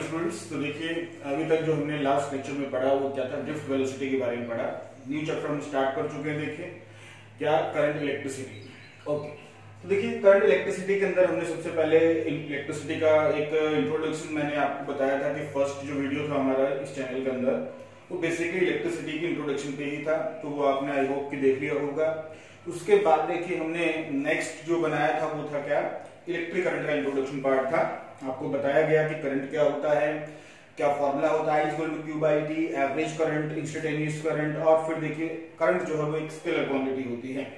Students, तो देखिए अभी तक जो हमने लास्ट लेक्चर में पढ़ा वो क्या था, ड्रिफ्ट वेलोसिटी के बारे में पढ़ा। न्यू चैप्टर हम स्टार्ट कर चुके हैं। देखिए क्या, करंट इलेक्ट्रिसिटी। ओके, तो देखिए करंट इलेक्ट्रिसिटी के अंदर हमने सबसे पहले इलेक्ट्रिसिटी का एक इंट्रोडक्शन मैंने आपको बताया था कि फर्स्ट जो वीडियो था हमारा इस चैनल के अंदर वो बेसिकली इलेक्ट्रिसिटी की इंट्रोडक्शन पे ही था, तो वो आपने आई होप कि देख लिया होगा। उसके बाद देखिए हमने नेक्स्ट जो बनाया था वो था क्या, इलेक्ट्रिक करंट का इंट्रोडक्शन पार्ट था। आपको बताया गया कि करंट क्या होता है, क्या फॉर्मूला होता है, Q/T, average current, instantaneous current, और फिर देखिए करंट जो है वो एक स्केलर क्वांटिटी होती है।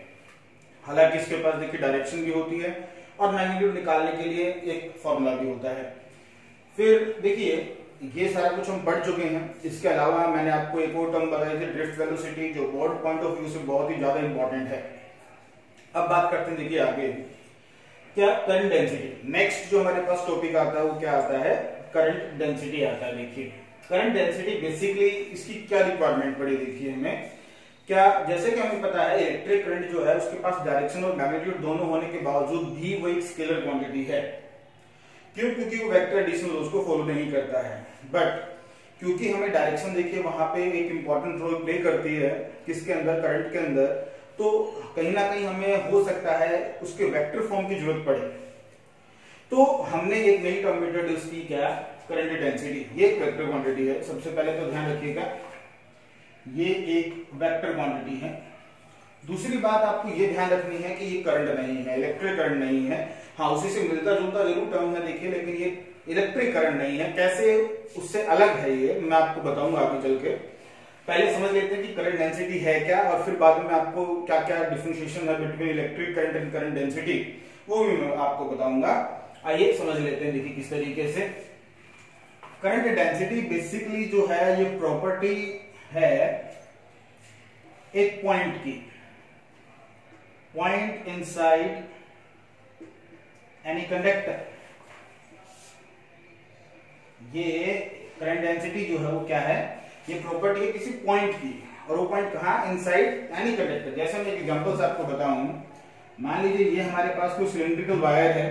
हालांकि इसके पास देखिए डायरेक्शन भी होती है और मैग्नीट्यूड निकालने के लिए एक फॉर्मूला भी होता है। फिर देखिए ये सारा कुछ हम पढ़ चुके हैं। इसके अलावा मैंने आपको एक और टर्म बताई थी, ड्रिफ्ट वेलोसिटी, जो बोर्ड पॉइंट ऑफ व्यू से बहुत ही ज्यादा इंपॉर्टेंट है। अब बात करते हैं देखिए आगे क्या, करंट डेंसिटी। नेक्स्ट जो हमारे पास टॉपिक आता है वो क्या आता है, करंट डेंसिटी आता है। देखिए करंट डेंसिटी बेसिकली इसकी क्या रिक्वायरमेंट पड़ी, देखिए हमें क्या, जैसे कि हमें पता है इलेक्ट्रिक करंट जो है उसके पास डायरेक्शन और मैग्नीट्यूड दोनों होने के बावजूद भी वो एक स्केलर क्वांटिटी है। क्यों? क्योंकि वो वेक्टर एडिशन लॉज को फॉलो नहीं करता है। बट क्योंकि हमें डायरेक्शन देखिए वहां पे एक इंपॉर्टेंट रोल प्ले करती है, किसके अंदर, करंट के अंदर, तो कहीं ना कहीं हमें हो सकता है उसके वेक्टर फॉर्म की जरूरत पड़े। तो हमने एक नई टर्म इंट्रोड्यूस की, क्या, करंट डेंसिटी। ये एक वेक्टर क्वांटिटी है। सबसे पहले तो ध्यान रखिएगा ये एक वेक्टर क्वांटिटी है। दूसरी बात आपको ये ध्यान रखनी है कि ये करंट नहीं है, इलेक्ट्रिक करंट नहीं है। हाँ, उसी से मिलता जुलता जरूर टर्म है देखिए, लेकिन ये इलेक्ट्रिक करंट नहीं है। कैसे उससे अलग है ये मैं आपको बताऊंगा आगे चल के। पहले समझ लेते हैं कि करंट डेंसिटी है क्या, और फिर बाद में आपको क्या क्या डिफरेंशिएशन है between electric current and current density वो भी मैं आपको बताऊंगा। आइए समझ लेते हैं देखिए किस तरीके से। करंट डेंसिटी बेसिकली जो है ये प्रॉपर्टी है एक पॉइंट की, पॉइंट इनसाइड एनी कंडक्टर। ये करंट डेंसिटी जो है वो क्या है, ये प्रॉपर्टी है किसी पॉइंट की, और वो पॉइंट कहां, इनसाइड एनी कंडक्टर। जैसे मैं एक एग्जांपल से आपको बताऊं, मान लीजिए ये हमारे पास कोई सिलिंड्रिकल वायर है।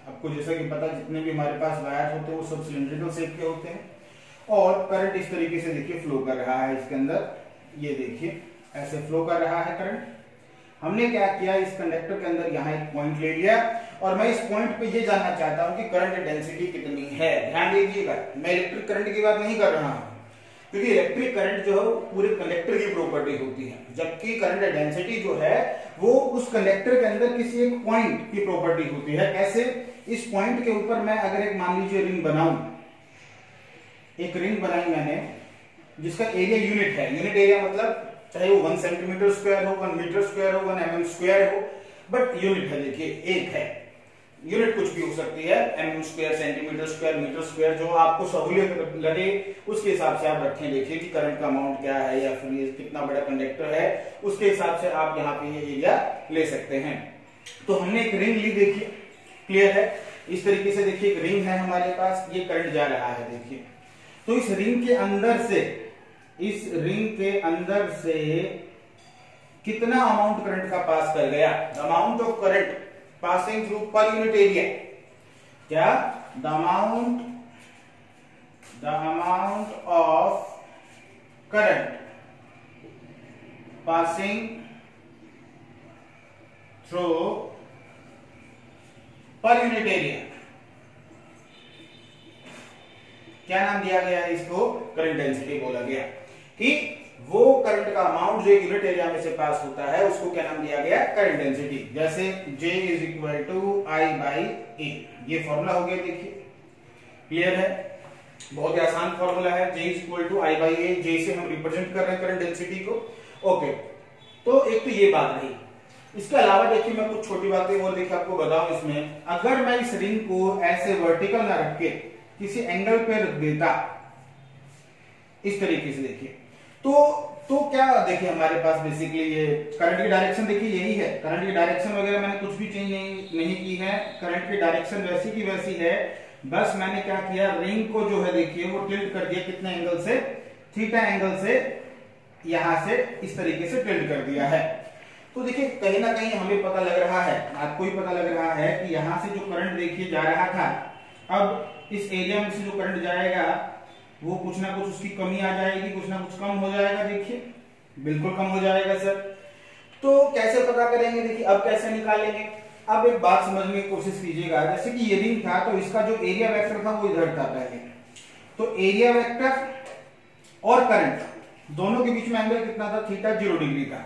आपको जैसा कि पता, जितने भी हमारे पास वायर होते हैं वो सब सिलिंड्रिकल शेप के होते हैं, और करंट इस तरीके से देखिए फ्लो कर रहा है इसके अंदर। ये देखिए ऐसे फ्लो कर रहा है करंट। हमने क्या किया, इस कंडक्टर के अंदर यहाँ एक पॉइंट ले लिया, और मैं इस पॉइंट पे ये जानना चाहता हूं कि करंट डेंसिटी कितनी है। ध्यान दीजिएगा, मैं इलेक्ट्रिक करंट की बात नहीं कर रहा हूं, क्योंकि इलेक्ट्रिक करंट जो है पूरे कंडक्टर की प्रॉपर्टी होती है, जबकि करंट डेंसिटी जो है वो उस कंडक्टर के अंदर किसी एक पॉइंट की प्रॉपर्टी होती है। कैसे, इस पॉइंट के ऊपर मैं अगर एक मान लीजिए रिंग बनाऊं, एक रिंग बनाई मैंने जिसका एरिया यूनिट है। यूनिट एरिया मतलब चाहे वो 1 सेंटीमीटर स्क्वायर हो, 1 मीटर स्क्वायर हो, 1 mm स्क्वायर हो, बट यूनिट है देखिए, एक है। यूनिट कुछ भी हो सकती है, mm square, centimetre square, metre square, जो आपको सहूलियत लगे उसके हिसाब से आप रखें। देखिए कि करंट का अमाउंट क्या है या फिर ये कितना बड़ा कंडक्टर है, उसके हिसाब से आप यहाँ पे ये एरिया ले सकते हैं। तो हमने एक रिंग ली, देखिए क्लियर है। इस तरीके से देखिए एक रिंग है हमारे पास, ये करंट जा रहा है देखिए। तो इस रिंग के अंदर से, इस रिंग के अंदर से कितना अमाउंट करंट का पास कर गया, the amount of current passing through per unit area. क्या, the amount of current passing through per unit area. क्या नाम दिया गया है इसको, करंट डेंसिटी बोला गया। कि वो करंट का अमाउंट जो एक यूनिट एरिया में से पास होता है उसको क्या नाम दिया गया, करंट डेंसिटी। जैसे J = I/A, ये फॉर्मूला हो गया देखिए, क्लियर है, बहुत ही आसान फॉर्मूला है। J = I/A, J से हम रिप्रेजेंट कर रहे हैं करंट डेंसिटी को। ओके, तो एक तो ये बात रही। इसके अलावा देखिए मैं कुछ छोटी बातें और देखिए आपको बताऊं इसमें। अगर मैं इस रिंग को ऐसे वर्टिकल ना रख के किसी एंगल पे रख देता इस तरीके से देखिए, तो क्या देखिए हमारे पास बेसिकली ये करंट की डायरेक्शन देखिए यही है। करंट की डायरेक्शन वगैरह मैंने कुछ भी चेंज नहीं की है, करंट की डायरेक्शन वैसी की वैसी है। बस मैंने क्या किया, रिंग को जो है देखिए वो टिल्ट कर दिया, कितने एंगल से, थीटा एंगल से, यहां से इस तरीके से टिल्ट कर दिया है। तो देखिए कहीं ना कहीं हमें पता लग रहा है, आपको ही पता लग रहा है कि यहां से जो करंट देखिए जा रहा था, अब इस एरिया में से जो करंट जाएगा वो कुछ ना कुछ उसकी कमी आ जाएगी, कुछ ना कुछ कम हो जाएगा। देखिए बिल्कुल कम हो जाएगा सर। तो कैसे पता करेंगे, देखिए अब कैसे निकालेंगे। अब एक बात समझने की कोशिश कीजिएगा, जैसे कि ये रिंग था तो इसका जो एरिया वेक्टर था वो इधर था पहले, तो एरिया वेक्टर और करंट दोनों के बीच में एंगल कितना था, थीटा 0 डिग्री का।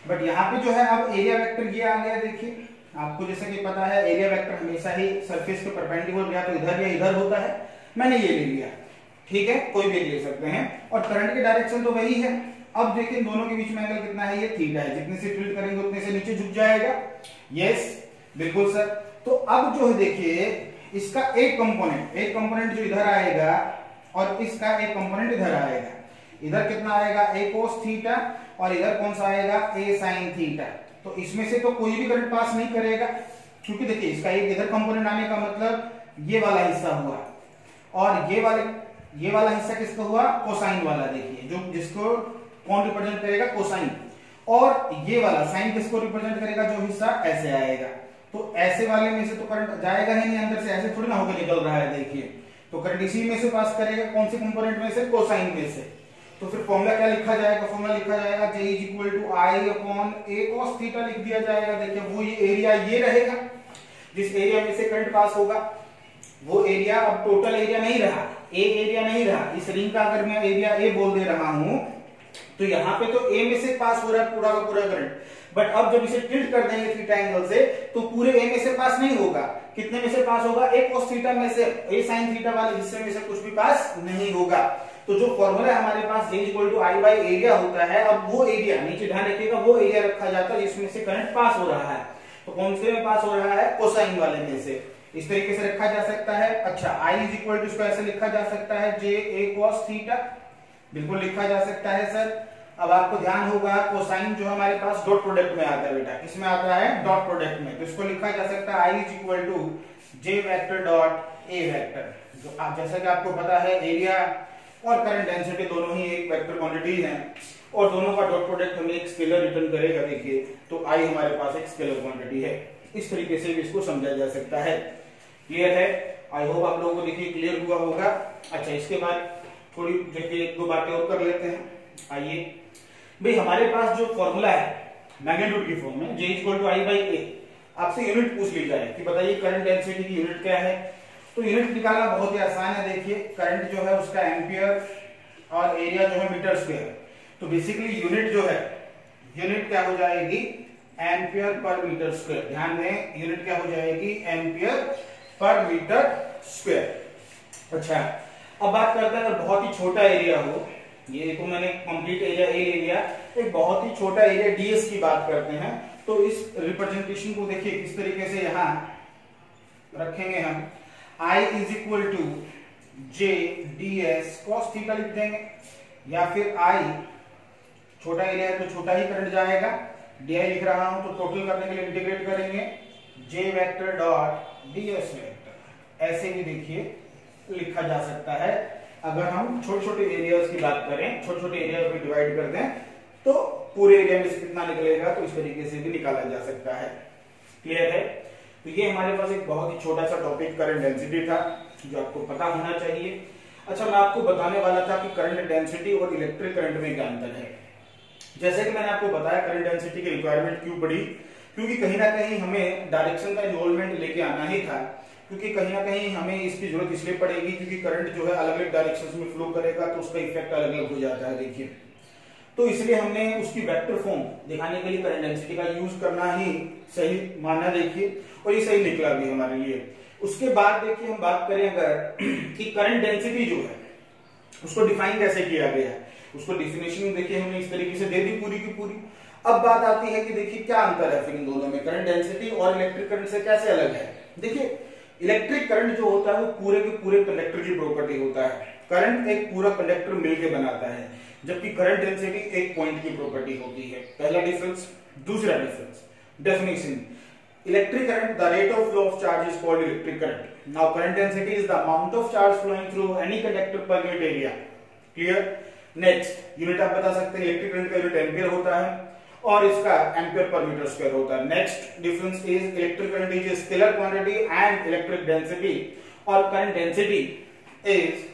बट यहाँ पे जो है अब एरिया वेक्टर ये आ गया। देखिए आपको जैसे कि पता है एरिया वेक्टर हमेशा ही सरफेस के परपेंडिकुलर या तो इधर या इधर होता है, मैंने ये ले लिया, ठीक है, कोई भी ले सकते हैं। और करंट की डायरेक्शन तो वही है। अब देखिए दोनों के बीच में एंगल कितना है, ये थीटा है, जितने से टिल्ट करेंगे उतने से नीचे झुक जाएगा। यस बिल्कुल सर। तो अब जो है देखिए इसका एक कंपोनेंट जो इधर आएगा और इसका एक कंपोनेंट इधर आएगा। इधर कितना आएगा, a cos थीटा, और इधर कौन सा आएगा, a sin थीटा। तो इसमें से तो कोई भी करंट पास नहीं करेगा, क्योंकि देखिए इसका एक इधर कंपोनेंट आने का मतलब ये वाला हिस्सा हुआ, और ये वाला हिस्सा किसका हुआ, कोसाइन वाला। देखिए जो जिसको कौन रिप्रेजेंट करेगा, कोसाइन, और ये वाला साइन किसको रिप्रेजेंट करेगा, जो हिस्सा ऐसे आएगा। तो ऐसे वाले में से तो करंट जाएगा ही नहीं अंदर से, ऐसे थोड़ी ना होकर निकल रहा है। देखिए तो करंट इसी में से पास करेगा, कौन से कंपोनेंट में से, कोसाइन में से। तो फिर फॉर्मूला क्या लिखा जाएगा, फॉर्मूला लिखा जाएगा J is equal to I upon a cos theta लिख दिया जाएगा। देखिए वो ये एरिया ये रहेगा, जिस एरिया में से करंट पास होगा वो एरिया अब टोटल एरिया नहीं रहा, a एरिया नहीं रहा। इस रिंग का अगर मैं एरिया a बोल दे रहा हूं तो यहाँ पे तो a में से पास हो रहा है पूरा का पूरा करंट, बट अब जब इसे टिल्ट कर देंगे थीटा एंगल से तो पूरे a में से पास नहीं होगा। कितने में से पास होगा, a cos थीटा में से, a sin थीटा वाले हिस्से में से कुछ भी पास नहीं होगा। तो जो फॉर्मूला हमारे पास J equal to I by area होता है, अब वो एरिया नीचे ध्यान रखिएगा, वो एरिया रखा जाता है जिसमें से करंट पास हो रहा है। तो कौन से में पास हो रहा है, कोसाइन वाले में से। इस तरीके से रखा जा सकता है। अच्छा I इज इक्वल टू इसको ऐसे लिखा जा सकता है J a cos थीटा, बिल्कुल लिखा जा सकता है सर। अब आपको ध्यान होगा कोसाइन जो हमारे पास डॉट प्रोडक्ट में आता है बेटा, किसमें आता है, डॉट प्रोडक्ट में। तो इसको लिखा जा सकता है I is equal to J vector dot A vector. जो जैसा कि आपको पता है एरिया और करंट डेंसिटी दोनों ही एक वेक्टर क्वांटिटी है, और दोनों का डॉट प्रोडक्ट हमें एक स्केलर रिटर्न करेगा। देखिए तो I हमारे पास एक स्केलर क्वांटिटी है। इस तरीके से भी इसको समझा जा सकता है। क्लियर है, आई होप आप लोगों को देखिए क्लियर हुआ होगा। अच्छा इसके बाद थोड़ी देखिए एक दो बातें और कर लेते हैं। आइए भाई, हमारे पास जो फॉर्मूला है मैग्नीट्यूड की फॉर्म में J equal to I by A, आपसे यूनिट पूछ ली जाए कि बताइए करंट डेंसिटी की यूनिट क्या है, तो यूनिट निकालना बहुत ही आसान है। देखिए करंट जो है उसका एम्पियर और एरिया जो है मीटर स्क्वायर। तो बेसिकली यूनिट जो है, यूनिट क्या हो जाएगी, एम्पियर पर मीटर स्क्वायर। ध्यान दें यूनिट क्या हो जाएगी, एम्पियर पर मीटर स्क्वायर। अच्छा अब बात करते हैं अगर बहुत ही छोटा एरिया हो, ये तो मैंने कंप्लीट एरिया ए ले लिया, एक बहुत ही छोटा एरिया ds की बात करते हैं। तो इस रिप्रेजेंटेशन को देखिए किस तरीके से यहां रखेंगे हम, I is equal to J ds cos theta लिख देंगे, या फिर I छोटा एरिया है तो छोटा ही करंट जाएगा, di लिख रहा हूं तो टोटल करने के लिए इंटीग्रेट करेंगे J vector dot ds vector. ऐसे भी देखिए लिखा जा सकता है। अगर हम छोटे छोटे एरियाज की बात करें, छोटे छोटे एरिया में डिवाइड कर दें तो पूरे एरिया में से कितना निकलेगा, तो इस तरीके से भी निकाला जा सकता है। क्लियर है, तो ये हमारे पास एक बहुत ही छोटा सा टॉपिक करंट डेंसिटी था जो आपको पता होना चाहिए। अच्छा मैं आपको बताने वाला था कि करंट डेंसिटी और इलेक्ट्रिक करंट में क्या अंतर है। जैसे कि मैंने आपको बताया करंट डेंसिटी की रिक्वायरमेंट क्यों पड़ी, क्योंकि कहीं ना कहीं हमें डायरेक्शन का इन्वॉल्वमेंट लेके आना ही था, क्योंकि कहीं ना कहीं हमें इसकी जरूरत इसलिए पड़ेगी क्योंकि करंट जो है अलग अलग डायरेक्शंस में फ्लो करेगा तो उसका इफेक्ट अलग अलग हो जाता है। देखिए तो इसलिए हमने उसकी वेक्टर फॉर्म दिखाने के लिए करंट डेंसिटी का यूज करना ही सही माना। देखिए और ये सही निकला भी हमारे लिए। उसके बाद देखिए हम बात करें अगर कि करंट डेंसिटी जो है उसको डिफाइन कैसे किया गया है, उसको डिफिनेशन देखिए हमने इस तरीके से दे दी पूरी की पूरी। अब बात आती है कि देखिए क्या अंतर है फिर इन दोनों में, करंट डेंसिटी और इलेक्ट्रिक करंट से कैसे अलग है। देखिए इलेक्ट्रिक करंट जो होता है वो पूरे के पूरे कंडक्टर की प्रॉपर्टी होता है। करंट एक पूरा कंडक्टर मिलकर बनाता है, जबकि करंट डेंसिटी एक पॉइंट की प्रॉपर्टी होती है। पहला डिफरेंस। दूसरा difference, definition, electric current the rate of flow of charge is called electric current. Now current density is the amount of charge flowing through any conductor per unit area. Clear. Next unit आप बता सकते हैं, electric current का unit ampere होता है और इसका ampere per metre square होता है। Next difference is electric current is a scalar quantity and electric density और current density is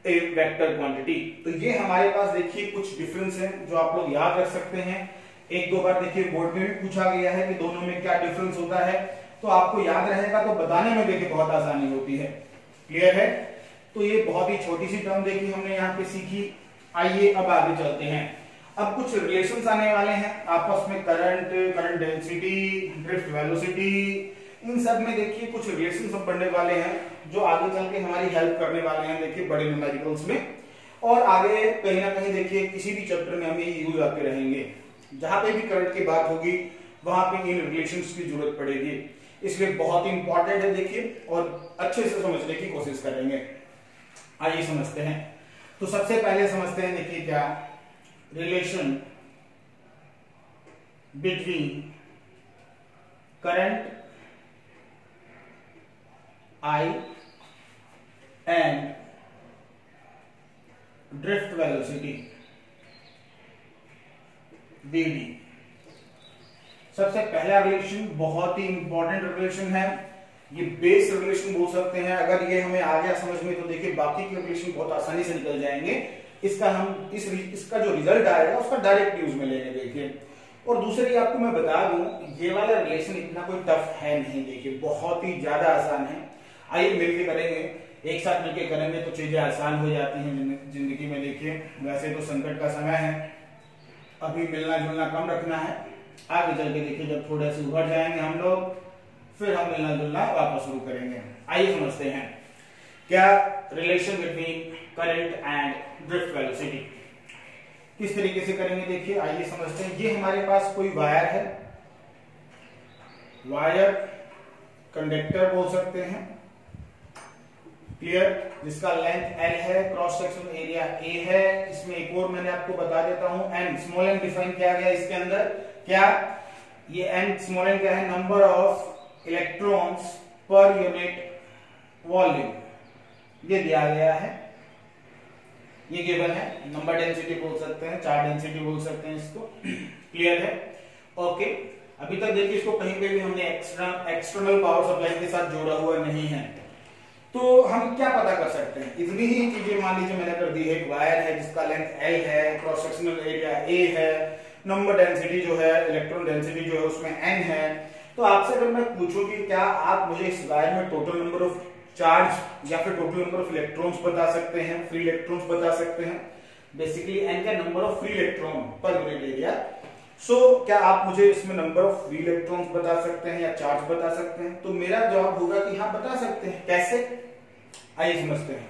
a vector quantity. तो ये हमारे पास देखिए कुछ डिफरेंस है जो आप लोग याद रख सकते हैं। एक दो बार देखिए बोर्ड में भी पूछा गया है कि दोनों में क्या डिफरेंस होता है, तो आपको याद रहेगा तो बताने में देखिए बहुत आसानी होती है। क्लियर है? तो ये बहुत ही छोटी सी टर्म देखिए हमने यहाँ पे सीखी। आइए अब आगे चलते हैं। अब कुछ रिलेशंस आने वाले हैं आपस में, करंट डेंसिटी, ड्रिफ्ट वेलोसिटी, इन सब में देखिए कुछ रिलेशन सब बनने वाले हैं जो आगे चल के हमारी हेल्प करने वाले हैं देखिए बड़े न्यूमेरिकल्स में, और आगे कहीं ना कहीं देखिए किसी भी चैप्टर में हमें यूज आते रहेंगे। जहां पे भी करंट की बात होगी वहां पे इन रिलेशंस की जरूरत पड़ेगी, इसलिए बहुत ही इंपॉर्टेंट है देखिए, और अच्छे से समझने की कोशिश करेंगे। आइए समझते हैं। तो सबसे पहले समझते हैं देखिए क्या relation between current I and drift velocity dd। सबसे पहला रिलेशन बहुत ही इंपॉर्टेंट रिलेशन है, ये बेस रिलेशन बोल सकते हैं। अगर ये हमें आ गया समझ में तो देखिए बाकी के रिलेशन बहुत आसानी से निकल जाएंगे। इसका जो रिजल्ट आएगा उसका डायरेक्ट यूज में लेंगे देखिए। और दूसरी आपको मैं बता दूं, ये वाला रिलेशन इतना कोई टफ है नहीं देखिए, बहुत ही ज्यादा आसान है। आइए मिलके करेंगे, एक साथ मिलके करेंगे तो चीजें आसान हो जाती हैं जिंदगी में देखिए। वैसे तो संकट का समय है, अभी मिलना जुलना कम रखना है, आगे चल के देखिए जब थोड़े से उभर जाएंगे हम लोग फिर हम मिलना जुलना वापस शुरू करेंगे। आइए समझते हैं क्या relation between current and drift velocity किस तरीके से करेंगे देखिए। आइए समझते हैं। ये हमारे पास कोई वायर है, वायर कंडक्टर बोल सकते हैं, क्लियर, जिसका लेंथ L है, क्रॉस सेक्शनल एरिया A है। इसमें एक और मैंने आपको बता देता हूं, n स्मॉल n डिफाइन किया गया इसके अंदर। क्या ये n स्मॉल n क्या है? Number of electrons per unit volume, ये दिया गया है, ये गिवन है। नंबर डेंसिटी बोल सकते हैं, चार्ज डेंसिटी बोल सकते हैं इसको। क्लियर है? ओके। अभी तक देखिए इसको कहीं पे भी हमने एक्सटर्नल पावर सप्लाई के साथ जोड़ा हुआ नहीं है। तो हम क्या पता कर सकते हैं? इतनी ही चीजें मान लीजिए मैंने कर दी है। एक वायर है जिसका लेंथ L है, क्रॉस सेक्शनल एरिया A है, नंबर डेंसिटी जो है, इलेक्ट्रॉन डेंसिटी जो है उसमें n है। तो आपसे अगर मैं पूछूं कि क्या आप मुझे इस वायर में टोटल नंबर ऑफ चार्ज या फिर टोटल नंबर ऑफ इलेक्ट्रॉन्स बता सकते हैं, फ्री इलेक्ट्रॉन्स बता सकते हैं। बेसिकली n का number of free electron per unit area. So क्या आप मुझे इसमें नंबर ऑफ फ्री इलेक्ट्रॉन्स बता सकते हैं या चार्ज बता सकते हैं? तो मेरा जवाब होगा कि हाँ बता सकते हैं। कैसे? आइए समझते हैं।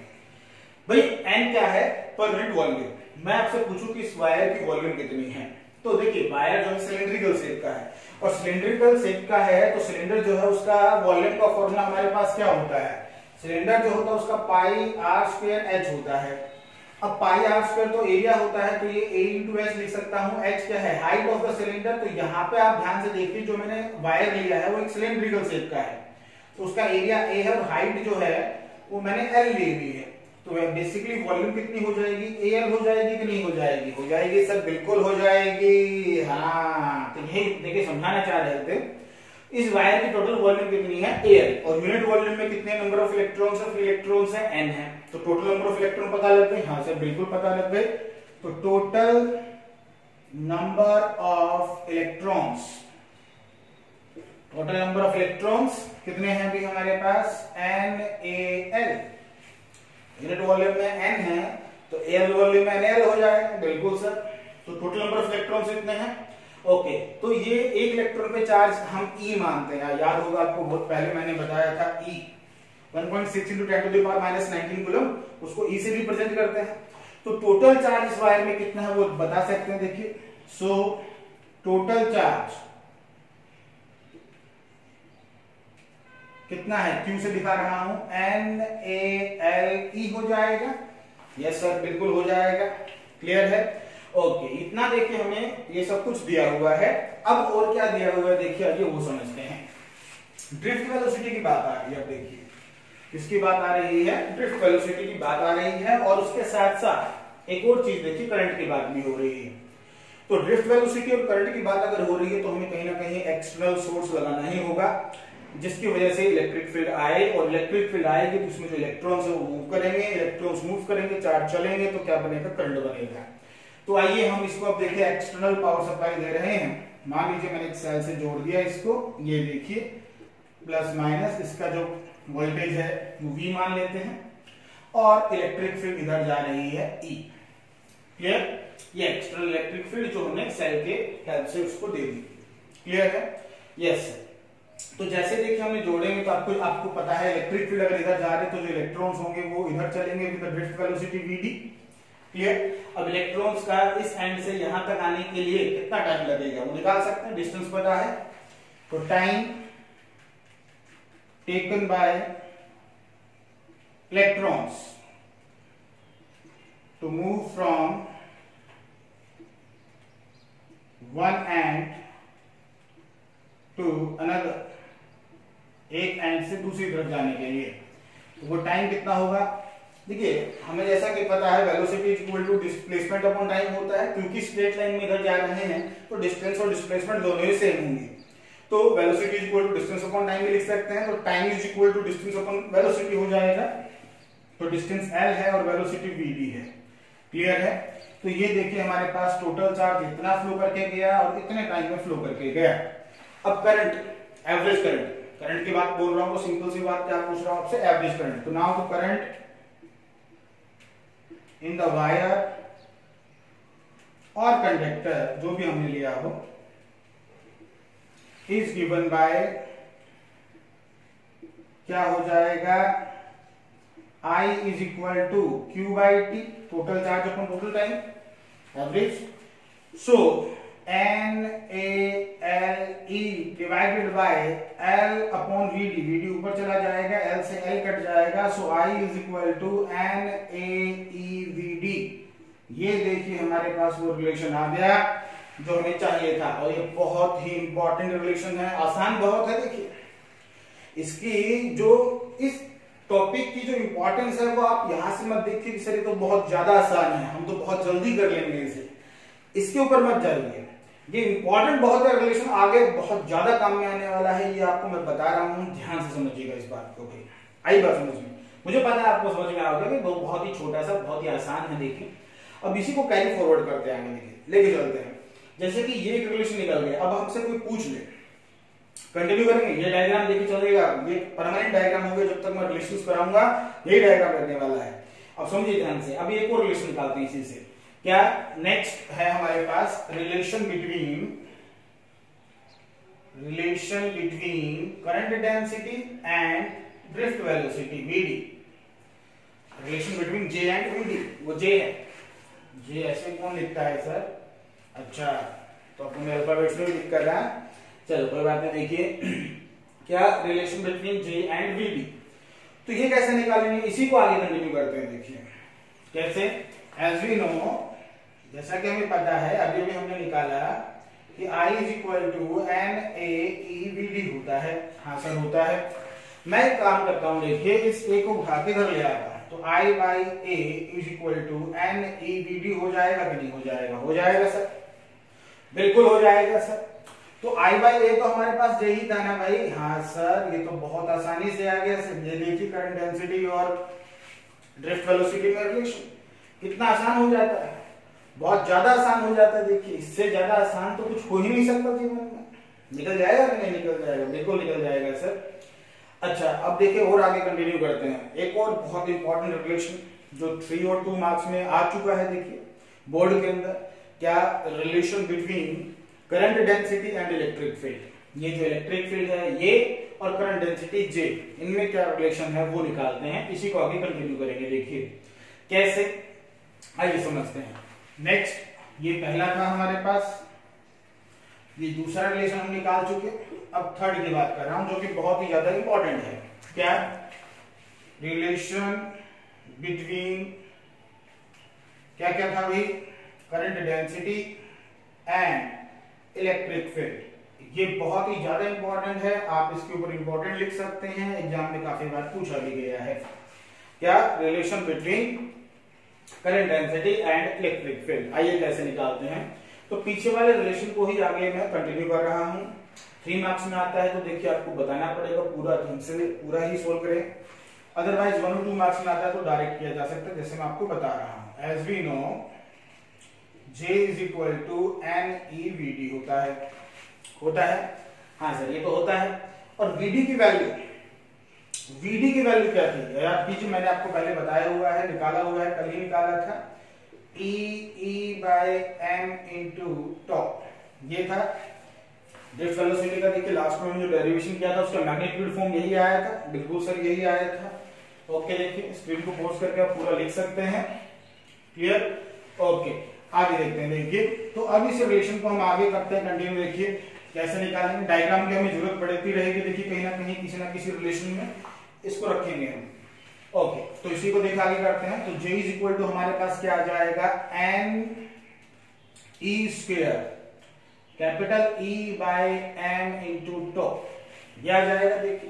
भाई n क्या है? Per unit volume. मैं आपसे पूछूं कि इस वायर की वॉल्यूम कितनी है, तो देखिए वायर जो है सिलेंड्रिकल शेप का है, और सिलेंड्रिकल शेप का है तो सिलेंडर जो है उसका वॉल्यूम का फॉर्मूला हमारे पास क्या होता है? सिलेंडर जो होता है उसका पाई आर स्क्वायर एच होता है। अब पाई आर स्क्वायर तो एरिया होता है, तो ये a इंटू एच लिख सकता हूं। एच क्या है? Height of the cylinder. तो यहाँ पे आप ध्यान से देखिए, जो मैंने वायर लिया है वो एक सिलेंड्रिकल शेप का है, तो उसका एरिया a है और हाइट जो है वो मैंने l ले ली है। तो बेसिकली वॉल्यूम कितनी हो जाएगी? AL हो जाएगी कि नहीं हो जाएगी? हो जाएगी सर, बिल्कुल हो जाएगी। हाँ, तो यही देखिए समझाना चाह रहे थे। इस वायर की टोटल वॉल्यूम कितनी है? AL। और यूनिट वॉल्यूम में कितने नंबर ऑफ इलेक्ट्रॉन्स है? फ्री इलेक्ट्रॉन्स है n है। तो टोटल नंबर ऑफ इलेक्ट्रॉन पता लग गए? हाँ सर बिल्कुल पता लग गए। तो total number of electrons, total number of electrons कितने हैं अभी हमारे पास? NaL। यूनिट वॉल्यूम में n है तो AL वॉल्यूम में NaL हो जाएगा। बिल्कुल सर। तो टोटल नंबर ऑफ इलेक्ट्रॉन्स कितने हैं? ओके। तो ये एक इलेक्ट्रॉन पे चार्ज हम E मानते हैं। याद होगा आपको, बहुत पहले मैंने बताया था E 1.6 into 10 to the power minus 19 coulomb, उसको E से रिप्रेजेंट करते हैं। तो टोटल चार्ज इस वायर में कितना है वो बता सकते हैं देखिए। सो टोटल चार्ज कितना है? Q से दिखा रहा हूं, NaLe हो जाएगा। यस सर बिल्कुल हो जाएगा। क्लियर है? ओके। इतना देखिए हमें ये सब कुछ दिया हुआ है। अब और क्या दिया हुआ है देखिए, आइए वो समझते हैं। ड्रिफ्ट वेलोसिटी की बात आ रही है। अब देखिए किसकी बात आ रही है? ड्रिफ्ट वेलोसिटी की बात आ रही है, और उसके साथ साथ एक और चीज देखिए, करंट की बात भी हो रही है। तो ड्रिफ्ट वेलोसिटी और करंट की बात अगर हो रही है तो हमें कहीं ना कहीं एक्सटर्नल सोर्स लगाना ही होगा। जिसकी वजह से इलेक्ट्रिक फील्ड आए, और इलेक्ट्रिक फील्ड आएगी तो उसमें जो इलेक्ट्रॉन्स है वो मूव करेंगे, इलेक्ट्रॉन्स मूव करेंगे, चार्ज चलेंगे, तो क्या बनेगा, करंट बनेगा। तो आइए हम इसको अब देखिए, एक्सटर्नल पावर सप्लाई दे रहे हैं, मान लीजिए मैंने एक सेल से जोड़ दिया इसको, ये देखिए प्लस माइनस, इसका जो वोल्टेज है वो V मान लेते हैं, और इलेक्ट्रिक फील्ड इधर जा रही है E। क्लियर? ये एक्सटर्नल इलेक्ट्रिक फील्ड जो हमने सेल के हेल्प से उसको दे दी। क्लियर है? यस। तो जैसे देखिए हमने जोड़ेंगे तो आपको पता है इलेक्ट्रिक फील्ड अगर इधर जा रहे तो जो इलेक्ट्रॉन्स होंगे वो इधर चलेंगे with the drift velocity Vd। Clear? अब इलेक्ट्रॉन्स का इस एंड से यहां तक आने के लिए कितना टाइम लगेगा वो निकाल सकते हैं, डिस्टेंस पता है, तो time taken by electrons to move from one end to another, एक एंड से दूसरी तरफ जाने के लिए, तो वो टाइम कितना होगा। देखिए हमें जैसा कि पता है velocity is equal to displacement upon time होता है, क्योंकि स्ट्रेट लाइन में इधर जा रहे हैं तो डिस्टेंस और डिस्प्लेसमेंट दोनों ही सेम होंगे, तो velocity is equal to distance upon time भी लिख सकते हैं, तो time is equal to distance upon velocity हो जाएगा, तो डिस्टेंस L है और वेलोसिटी Vd है। क्लियर है? तो ये देखिए हमारे पास टोटल चार्ज इतना फ्लो करके गया और इतने टाइम में फ्लो करके गया। अब करंट, एवरेज करंट की बात बोल रहा हूं, तो सिंपल सी बात क्या पूछ रहा हूं आपसे, एवरेज करंट। तो now the current in the wire और कंडक्टर जो भी हमने लिया हो इज गिवन बाय, क्या हो जाएगा, I is equal to Q by T, total charge upon total time, average. So NaLe divided by L upon Vd, Vd ऊपर चला जाएगा, L से L कट जाएगा, so I is equal to NaEVd। ये देखिए हमारे पास वो रिलेशन आ गया जो हमें चाहिए था, और ये बहुत ही इंपॉर्टेंट रिलेशन है, आसान बहुत है। देखिए इसकी जो इस टॉपिक की जो इंपॉर्टेंस है वो आप यहां से मत देखिए कि सर ये तो बहुत ज्यादा आसान है, हम तो बहुत जल्दी कर लेंगे इसे, इसके ऊपर मत जाइए, ये इंपॉर्टेंट बहुत है, रिलेशन आगे बहुत ज्यादा काम में आने वाला है, ये आपको मैं बता रहा हूं, ध्यान से समझिएगा इस बात को भाई। आई बात समझ में? मुझे पता है आपको समझ में आ होगा कि वो बहुत ही छोटा सा, बहुत ही आसान है। देखिए अब इसी को कैरी फॉरवर्ड करते आएंगे, देखिए लेके चलते हैं। जैसे कि ये एक रिलेशन निकल गया, अब हमसे कोई पूछ ले, कंटिन्यू करेंगे, ये डायग्राम देखिए चलेगा, ये परमानेंट डायग्राम होगा जब तक मैं रिलेशंस कराऊंगा, यही डायग्राम लगने वाला है। अब समझिए ध्यान से, अभी एक और रिलेशन निकालते हैं इसी से। क्या नेक्स्ट है हमारे पास, relation between current density and drift velocity Vd, relation between J and Vd, वो J है, J ऐसे कौन लिखता है सर, अच्छा तो अपने अल्फाबेट्स में भी लिख कर रहा है, चलो कोई बात नहीं। देखिए क्या relation between J and Vd, तो ये कैसे निकालेंगे, इसी को आगे कंटिन्यू करते हैं। देखिए कैसे, एज वी नो, जैसा कि हमें पता है, अभी भी हमने निकाला कि I is equal to NaEVd होता है। हाँ सर होता है। मैं एक काम करता हूं, देखिए इस A को उठा के घर ले आता हूं, तो I by A is equal to NaEVd हो जाएगा कि नहीं हो जाएगा, हो जाएगा सर, बिल्कुल हो जाएगा सर। तो I बाई A तो हमारे पास यही था ना भाई, हाँ सर ये तो बहुत आसानी से आ गया सर, ये देखिए करंट डेंसिटी और ड्रिफ्ट वेलोसिटी में रिलेशन कितना आसान हो जाता है, बहुत ज्यादा आसान हो जाता है। देखिए इससे ज्यादा आसान तो कुछ हो ही नहीं सकता जीवन में, निकल जाएगा कि नहीं निकल जाएगा, बिल्कुल निकल जाएगा सर। अच्छा अब देखिए और आगे कंटिन्यू करते हैं, एक और बहुत इंपॉर्टेंट रिलेशन जो 3 और 2 मार्क्स में आ चुका है, देखिए बोर्ड के अंदर, क्या relation between current density and electric field. ये जो इलेक्ट्रिक फील्ड है ये और करंट डेंसिटी J, इनमें क्या रिलेशन है वो निकालते हैं, इसी को आगे कंटिन्यू करेंगे। देखिए कैसे, आइए समझते हैं। नेक्स्ट ये पहला था हमारे पास, ये दूसरा रिलेशन हम निकाल चुके, अब थर्ड की बात कर रहा हूं जो कि बहुत ही ज्यादा इंपॉर्टेंट है। क्या, रिलेशन बिटवीन, क्या क्या था भाई, current density and electric field. ये बहुत ही ज्यादा इंपॉर्टेंट है, आप इसके ऊपर इंपॉर्टेंट लिख सकते हैं, एग्जाम में काफी बार पूछा भी गया है। क्या, relation between current density and electric field. आइए कैसे निकालते हैं, तो पीछे वाले रिलेशन को ही आगे मैं कंटिन्यू कर रहा हूं। 3 मार्क्स में आता है तो देखिए आपको बताना पड़ेगा, पूरा ढंग से पूरा ही सोल्व करें। अदरवाइज 1 और 2 मार्क्स में आता है तो डायरेक्ट किया जा सकता है, जैसे मैं आपको बता रहा हूं। As we know J is equal to NEVD होता है। हाँ सर, ये तो होता है। और VD की वैल्यू क्या थी याद कीजिए, मैंने आपको पहले बताया हुआ है, निकाला हुआ है, कल ही निकाला था। E/m इंटू टॉप, ये था ड्रिफ्ट वेलोसिटी का। देखिए लास्ट में जो डेरिवेशन किया था उसका मैग्नीट्यूड फॉर्म यही आया था, बिल्कुल सर यही आया था। ओके, देखिए स्क्रीन को पॉज करके आप पूरा लिख सकते हैं। क्लियर? ओके, आगे देखते हैं। देखिए तो अब इस रिलेशन को हम आगे करते हैं कंटिन्यू। देखिए कैसे निकालेंगे, डायग्राम की हमें जरूरत पड़ती रहेगी। देखिए कहीं ना कहीं किसी ना किसी रिलेशन में इसको रखेंगे हम। ओके, तो इसी को देखिए आगे करते हैं। तो J इज इक्वल टू हमारे पास क्या आ जाएगा, NE², capital E/m into top, यह आ जाएगा। देखिए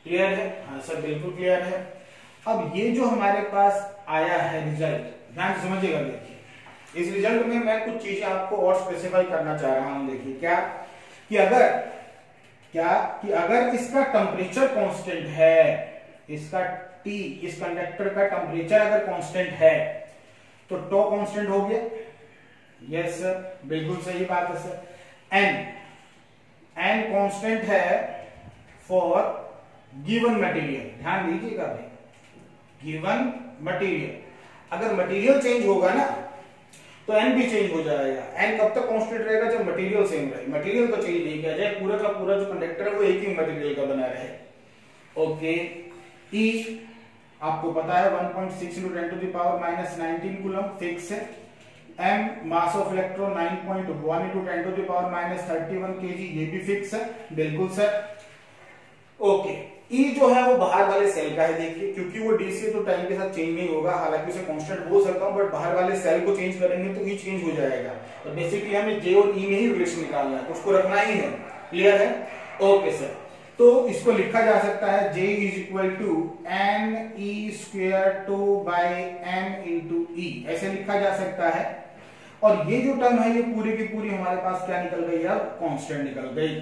क्लियर है? हाँ सर, बिल्कुल क्लियर है। अब ये जो हमारे पास आया है रिजल्ट, ध्यान से समझिएगा। देखिए इस रिजल्ट में मैं कुछ चीजें आपको और स्पेसिफाई करना चाह रहा हूं। देखिए क्या कि अगर इसका टेम्परेचर कांस्टेंट है, इसका T, इस कंडक्टर का टेम्परेचर अगर कांस्टेंट है तो टो कांस्टेंट हो गया। यस सर, बिल्कुल सही बात है सर। n कांस्टेंट है फॉर गिवन मटेरियल, ध्यान दीजिएगा भाई, गिवन मटेरियल। अगर मटेरियल चेंज होगा ना तो n भी चेंज हो जाएगा। n कब तक कांस्टेंट रहेगा, जब मटेरियल सेम रहे। मटेरियल को चेंज नहीं किया जाए, पूरा का पूरा जो कंडक्टर है वो एक ही मटेरियल का बना रहे। ओके, E आपको पता है 1.6 × 10⁻⁻19 कूलम फिक्स है। m mass of electron 9.1 × 10⁻31 kg, ये भी फिक्स है, बिल्कुल सर। ओके, E जो है वो बाहर वाले सेल का है। देखिए क्योंकि वो डी से तो टाइम के साथ चेंज नहीं होगा, हालांकि उसे कांस्टेंट बोल सकता हूं, बट बाहर वाले सेल को चेंज करेंगे तो E चेंज हो जाएगा। तो बेसिकली हमें J और E में ही रिलेशन निकालना है, तो उसको रखना ही है। क्लियर है? ओके सर, तो इसको लिखा जा सकता है J is equal to NE² 2/m into E, ऐसे लिखा जा सकता है। और ये जो टर्म है ये पूरी की पूरी हमारे पास क्या निकल गई है, कांस्टेंट निकल गई।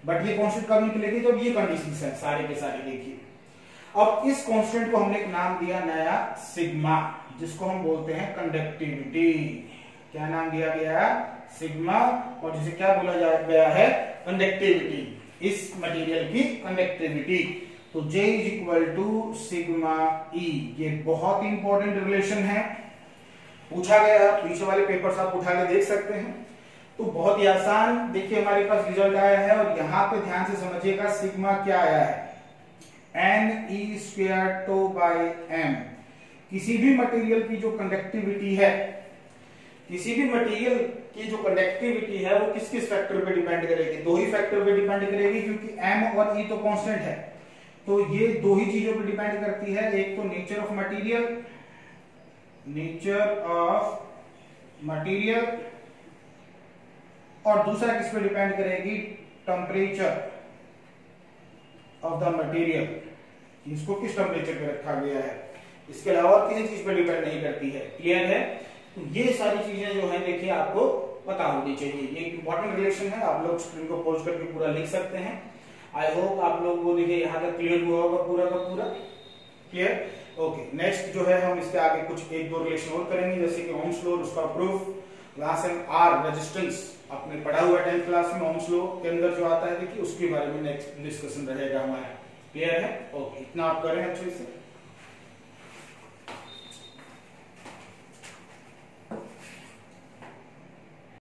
बट ये कांस्टेंट कब निकलेगी, जब ये कंडीशंस है सारे के सारे। देखिए अब इस कांस्टेंट को हमने एक नाम दिया नया, सिग्मा, जिसको हम बोलते हैं कंडक्टिविटी। क्या नाम दिया गया, सिग्मा, और जिसे क्या बोला गया है, कंडक्टिविटी, इस मटेरियल की कंडक्टिविटी। तो J is equal to sigma E, ये बहुत इंपॉर्टेंट रिलेशन है, पूछा गया, पीछे वाले पेपर्स आप उठा के देख सकते हैं। तो बहुत ही आसान, देखिए हमारे पास रिजल्ट आया है, और यहां पे ध्यान से समझिएगा सिग्मा क्या आया है, NE² 2/m। किसी भी मटेरियल की जो कंडक्टिविटी है, किसी भी मटेरियल की जो कंडक्टिविटी है वो किस किस फैक्टर पे डिपेंड करेगी, दो ही फैक्टर पे डिपेंड करेगी, क्योंकि m और e तो कांस्टेंट है। तो ये दो ही चीजों पे डिपेंड करती है, एक तो नेचर ऑफ मटेरियल, और दूसरा किस पे डिपेंड करेगी, टेम्परेचर ऑफ द मटेरियल, इसको किस टेम्परेचर पे रखा गया है। इसके अलावा किसी चीज पे डिपेंड नहीं करती है। क्लियर है? तो ये सारी चीजें जो है देखिए आपको पता होनी चाहिए। ये इंपॉर्टेंट रिलेशन है, आप लोग स्क्रीन को पॉज करके पूरा लिख सकते हैं। आई होप आप लोग को देखिए यहाँ तक क्लियर हुआ होगा पूरा का पूरा। क्लियर? ओके, नेक्स्ट जो है हम इसके आगे कुछ एक दो रिलेशन और करेंगे, जैसे कि ओम्स लॉ, उसका प्रूफ, वहां से आर रेजिस्टेंस आपने पढ़ा हुआ 10th क्लास में, ओम्स लॉ के अंदर जो आता है देखिए उसके बारे में नेक्स्ट डिस्कशन रहेगा हमारा। क्लियर है? ओके, इतना आप करें अच्छे से।